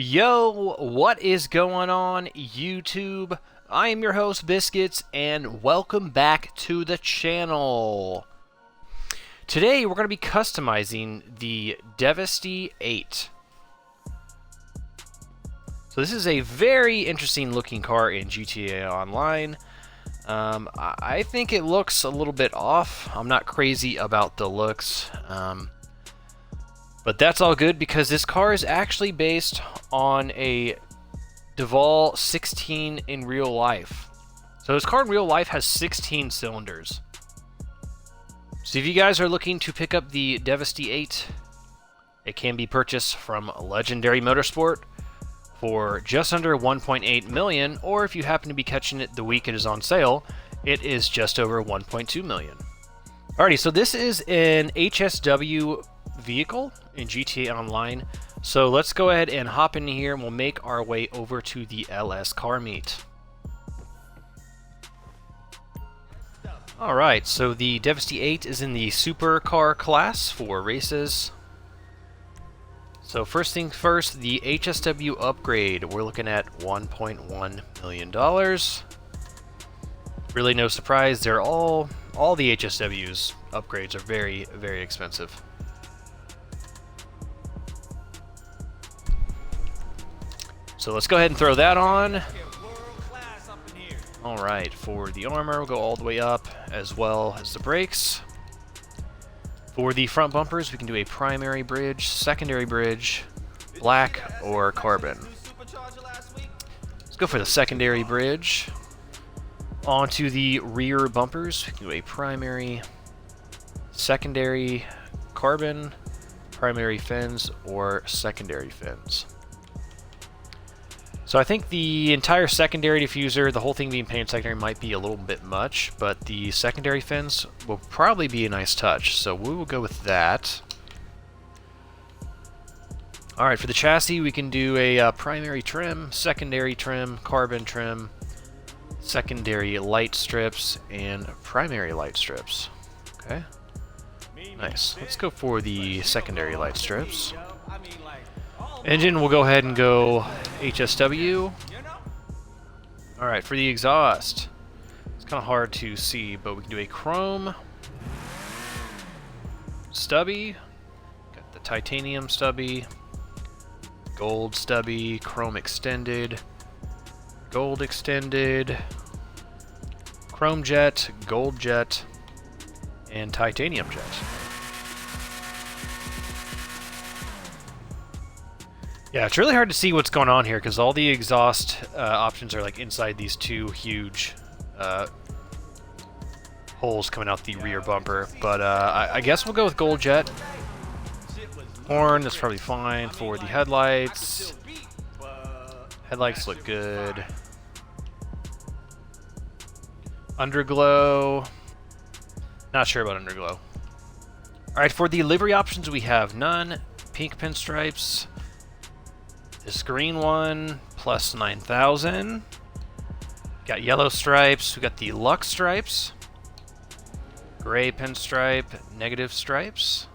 Yo, what is going on, YouTube? I am your host, Biscuits, and welcome back to the channel. Today, we're going to be customizing the Deveste 8. So this is a very interesting looking car in GTA Online. I think it looks a little bit off. I'm not crazy about the looks. But that's all good because this car is actually based on a Duval 16 in real life. So this car in real life has 16 cylinders. So if you guys are looking to pick up the Deveste 8, it can be purchased from Legendary Motorsport for just under 1.8 million, or if you happen to be catching it the week it is on sale, it is just over 1.2 million. Alrighty, so this is an HSW vehicle in GTA Online. So let's go ahead and hop in here and we'll make our way over to the LS car meet. Alright, so the Deveste 8 is in the supercar class for races. So first thing first, the HSW upgrade. We're looking at $1.1 million. Really no surprise, they're all the HSW's upgrades are very, very expensive. So let's go ahead and throw that on. Alright, for the armor, we'll go all the way up, as well as the brakes. For the front bumpers, we can do a primary bridge, secondary bridge, black, or carbon. Let's go for the secondary bridge. Onto the rear bumpers, we can do a primary, secondary, carbon, primary fins, or secondary fins. So I think the entire secondary diffuser, the whole thing being painted secondary, might be a little bit much, but the secondary fins will probably be a nice touch, so we will go with that. Alright, for the chassis, we can do a primary trim, secondary trim, carbon trim, secondary light strips, and primary light strips. Okay, nice. Let's go for the secondary light strips. Engine, we'll go ahead and go HSW. Alright, for the exhaust, it's kind of hard to see, but we can do a chrome stubby, got the titanium stubby, gold stubby, chrome extended, gold extended, chrome jet, gold jet, and titanium jet. Yeah, it's really hard to see what's going on here because all the exhaust options are like inside these two huge holes coming out the rear bumper. But I guess we'll go with gold jet. Horn, that's probably fine. For the headlights, headlights look good. Underglow, not sure about underglow. Alright, for the livery options we have none. Pink pinstripes. This green one, plus 9,000. Got yellow stripes. We got the Lux stripes. Gray pinstripe, negative stripes.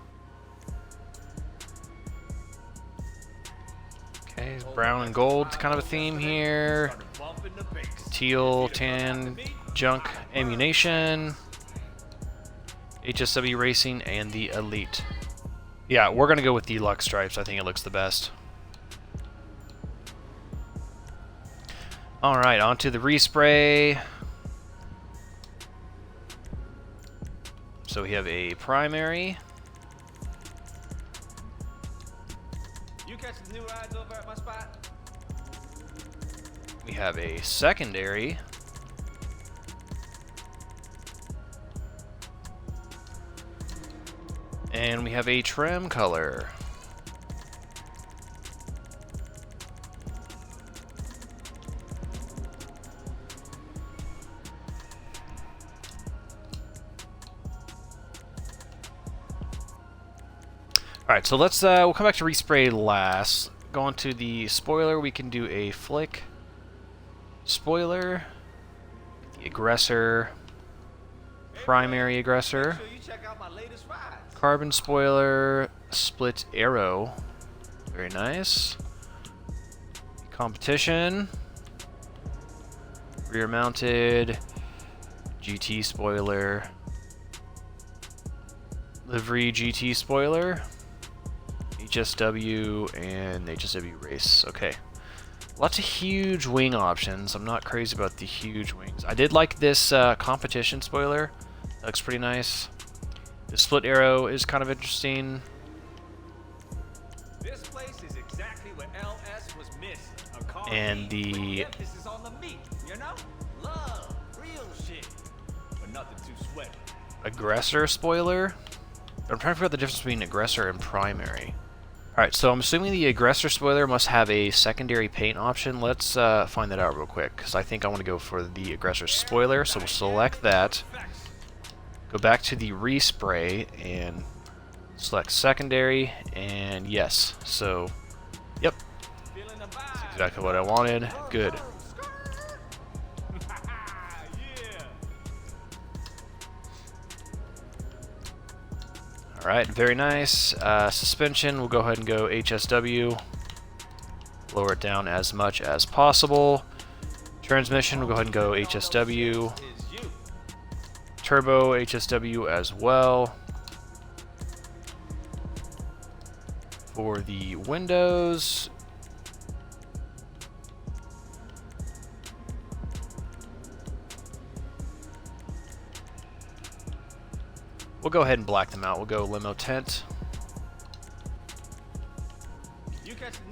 Okay, brown and gold kind of a theme here. Teal, tan, junk, ammunition. HSW Racing, and the Elite. Yeah, we're going to go with the Lux stripes. I think it looks the best. Alright, onto the respray. So we have a primary. You catch the new rides over at my spot? We have a secondary. And we have a trim color. Alright, so let's we'll come back to respray last. Go on to the spoiler, we can do a flick spoiler, the aggressor, primary aggressor, carbon spoiler, split arrow, very nice. Competition. Rear mounted. GT spoiler. Livery GT spoiler. HSW and HSW race. Okay. Lots of huge wing options. I'm not crazy about the huge wings. I did like this competition spoiler. That looks pretty nice. The split arrow is kind of interesting. This place is exactly what LS was missing. A car And the emphasis on the meat, you know? Love, real shit. But nothing too sweaty. aggressor spoiler. I'm trying to figure out the difference between aggressor and primary. Alright, so I'm assuming the aggressor spoiler must have a secondary paint option. Let's find that out real quick, because I think I want to go for the aggressor spoiler, so we'll select that. Go back to the respray and select secondary, and yes. So, yep. That's exactly what I wanted. Good. Alright, very nice. Suspension, we'll go ahead and go HSW. Lower it down as much as possible. Transmission, we'll go ahead and go HSW. Turbo, HSW as well. For the windows, we'll go ahead and black them out. We'll go limo tent.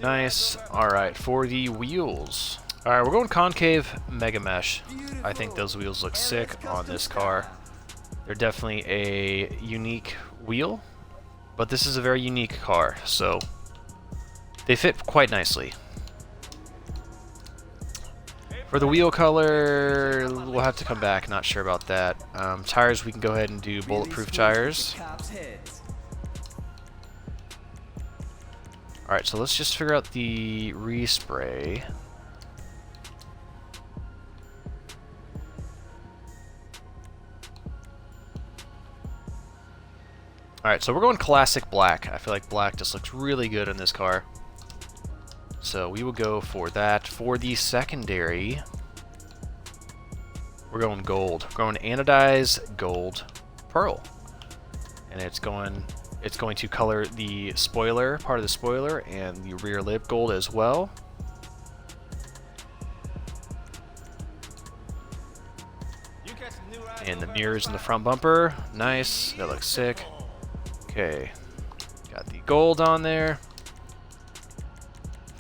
Nice. Alright, for the wheels. Alright, we're going concave mega mesh. I think those wheels look sick on this car. They're definitely a unique wheel, but this is a very unique car, so they fit quite nicely. For the wheel color, we'll have to come back, not sure about that. Tires, we can go ahead and do bulletproof tires. Alright, so let's just figure out the respray. Alright, so we're going classic black. I feel like black just looks really good in this car. So we will go for that. For the secondary, we're going gold. We're going anodized gold pearl. And it's going to color the spoiler, part of the spoiler, and the rear lip gold as well. And the mirrors in the front bumper. Nice. That looks sick. Okay. Got the gold on there.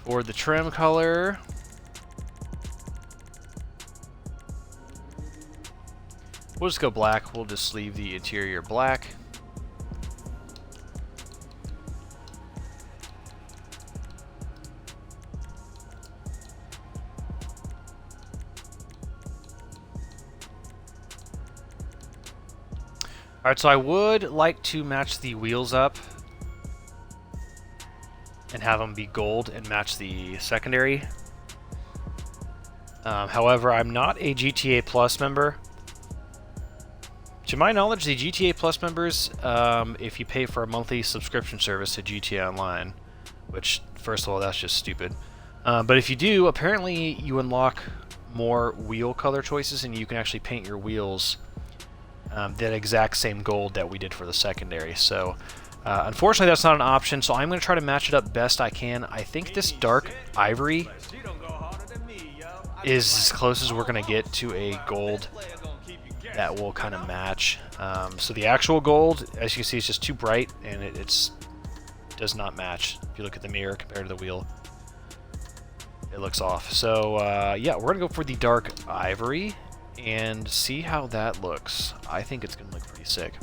For the trim color, we'll just go black. We'll just leave the interior black. Alright, so I would like to match the wheels up and have them be gold and match the secondary. However, I'm not a GTA Plus member. To my knowledge, the GTA Plus members, if you pay for a monthly subscription service to GTA Online, which, first of all, that's just stupid. But if you do, apparently you unlock more wheel color choices and you can actually paint your wheels that exact same gold that we did for the secondary. So unfortunately that's not an option, so I'm going to try to match it up best I can. I think this dark ivory is as close as we're going to get to a gold that will kind of match. So the actual gold, as you can see, is just too bright and it does not match. If you look at the mirror compared to the wheel, it looks off. So yeah, we're going to go for the dark ivory and see how that looks. I think it's going to look pretty sick.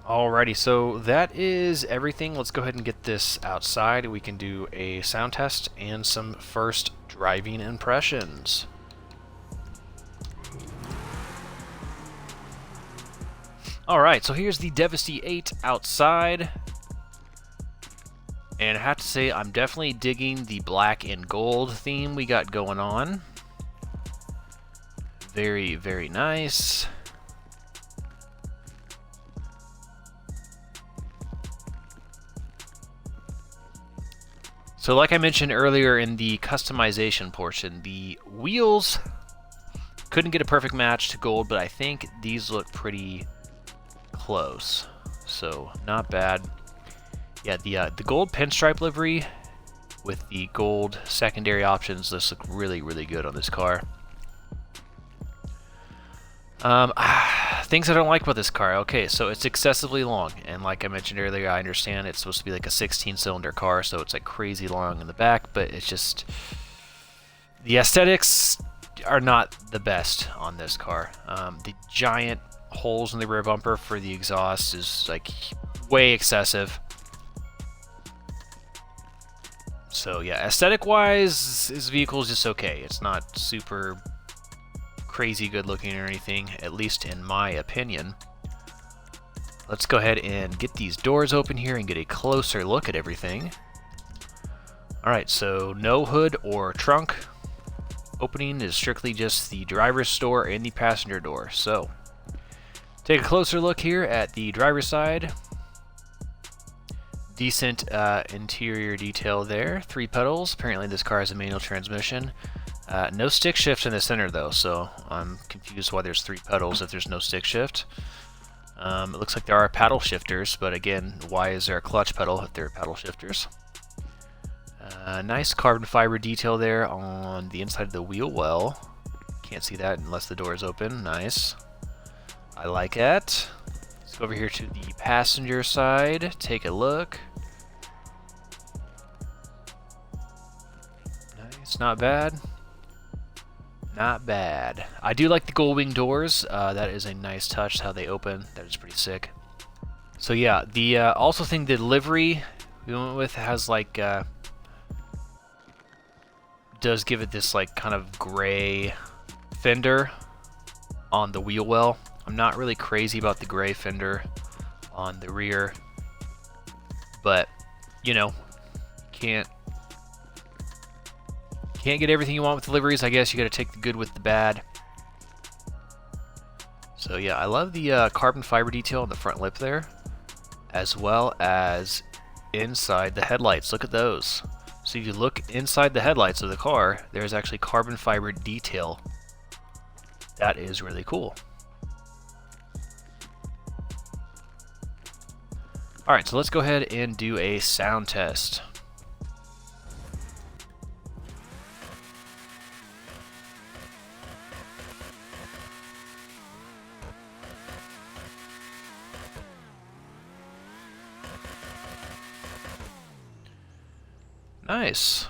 Alrighty, so that is everything. Let's go ahead and get this outside. We can do a sound test and some first driving impressions. Alright, so here's the Deveste 8 outside. And I have to say, I'm definitely digging the black and gold theme we got going on. Very, very nice. So like I mentioned earlier in the customization portion, the wheels couldn't get a perfect match to gold, but I think these look pretty close. So not bad. Yeah, the gold pinstripe livery with the gold secondary options, this look really, really good on this car. Things I don't like about this car. Okay, so it's excessively long, and like I mentioned earlier, I understand it's supposed to be like a 16-cylinder car, so it's like crazy long in the back, but it's just the aesthetics are not the best on this car. The giant holes in the rear bumper for the exhaust is like way excessive. So yeah, aesthetic-wise, this vehicle is just okay. It's not super crazy good looking or anything, at least in my opinion. Let's go ahead and get these doors open here and get a closer look at everything. Alright, so no hood or trunk. Opening is strictly just the driver's door and the passenger door. So, take a closer look here at the driver's side. Decent interior detail there. 3 pedals. Apparently this car has a manual transmission. No stick shift in the center though, so I'm confused why there's 3 pedals if there's no stick shift. It looks like there are paddle shifters, but again, why is there a clutch pedal if there are paddle shifters? Nice carbon fiber detail there on the inside of the wheel well. Can't see that unless the door is open. Nice. I like that. Let's go over here to the passenger side, take a look. Nice, not bad. Not bad. I do like the gold wing doors. That is a nice touch, how they open. That is pretty sick. So yeah, the also think the livery we went with has like does give it this like kind of gray fender on the wheel well. I'm not really crazy about the gray fender on the rear, but you know, can't get everything you want with the liveries. I guess you got to take the good with the bad. So yeah, I love the carbon fiber detail on the front lip there, as well as inside the headlights. Look at those. So if you look inside the headlights of the car, there's actually carbon fiber detail. That is really cool. Alright, so let's go ahead and do a sound test. Nice.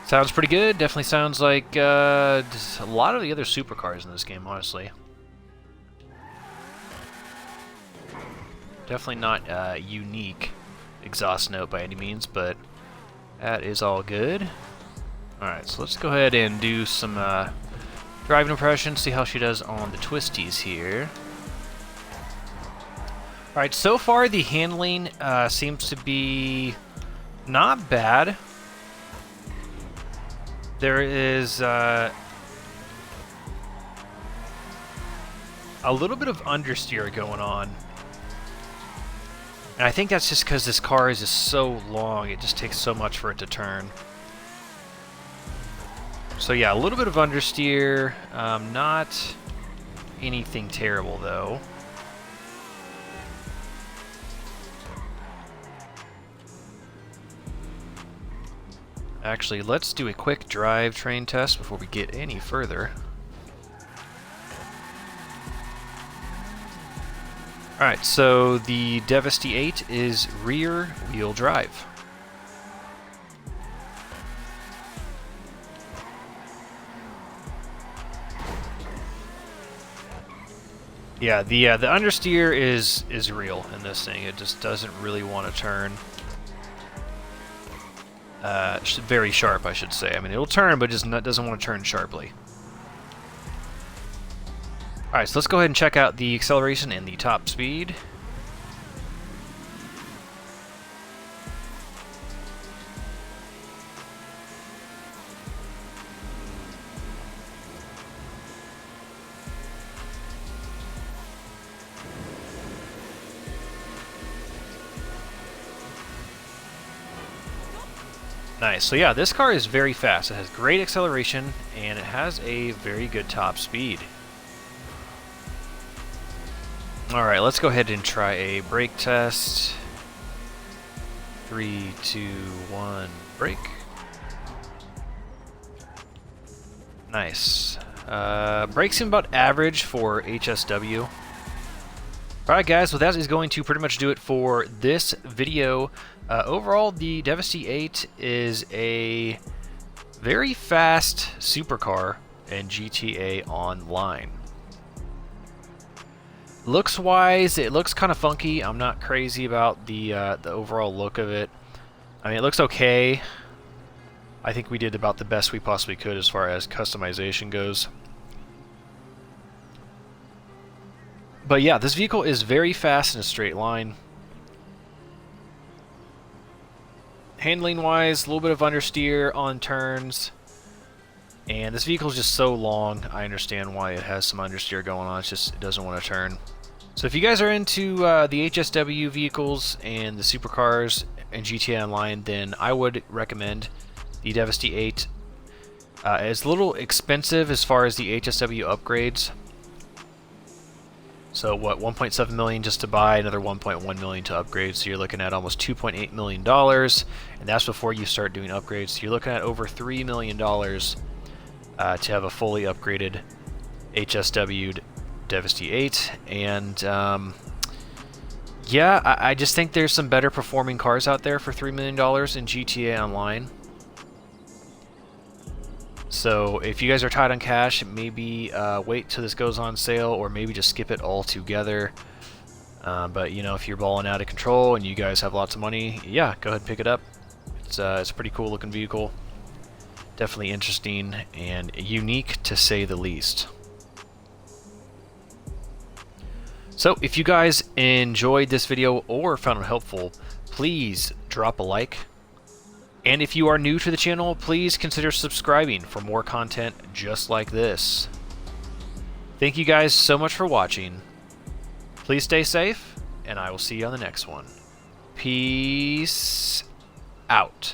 Sounds pretty good. Definitely sounds like a lot of the other supercars in this game, honestly. Definitely not unique exhaust note by any means, but that is all good. Alright, so let's go ahead and do some driving impressions, see how she does on the twisties here. Alright, so far the handling seems to be not bad. There is a little bit of understeer going on. And I think that's just because this car is just so long, it just takes so much for it to turn. So yeah, a little bit of understeer, not anything terrible though. Actually, let's do a quick drivetrain test before we get any further. Alright, so the Deveste 8 is rear-wheel drive. Yeah, the understeer is real in this thing. It just doesn't really want to turn. Very sharp, I should say. I mean, it'll turn, but just doesn't want to turn sharply. Alright, so let's go ahead and check out the acceleration and the top speed. Nice. So yeah, this car is very fast. It has great acceleration, and it has a very good top speed. Alright, let's go ahead and try a brake test. 3, 2, 1, brake. Nice. Brakes seem about average for HSW. Alright guys, well that is going to pretty much do it for this video. Overall, the Deveste 8 is a very fast supercar in GTA Online. Looks-wise, it looks kind of funky. I'm not crazy about the overall look of it. I mean, it looks okay. I think we did about the best we possibly could as far as customization goes. But yeah, this vehicle is very fast in a straight line. Handling-wise, a little bit of understeer on turns. And this vehicle is just so long, I understand why it has some understeer going on. It's just, it doesn't want to turn. So if you guys are into the HSW vehicles and the supercars in GTA Online, then I would recommend the Deveste 8. It's a little expensive as far as the HSW upgrades. So what, 1.7 million just to buy, another 1.1 million to upgrade, so you're looking at almost 2.8 million dollars, and that's before you start doing upgrades. So you're looking at over $3 million to have a fully upgraded HSW Deveste 8, and yeah, I just think there's some better performing cars out there for $3 million in GTA Online. So if you guys are tight on cash, maybe wait till this goes on sale, or maybe just skip it all together. But you know, if you're balling out of control and you guys have lots of money, yeah, go ahead and pick it up. It's a pretty cool looking vehicle. Definitely interesting and unique to say the least. So if you guys enjoyed this video or found it helpful, please drop a like. And if you are new to the channel, please consider subscribing for more content just like this. Thank you guys so much for watching. Please stay safe, and I will see you on the next one. Peace out.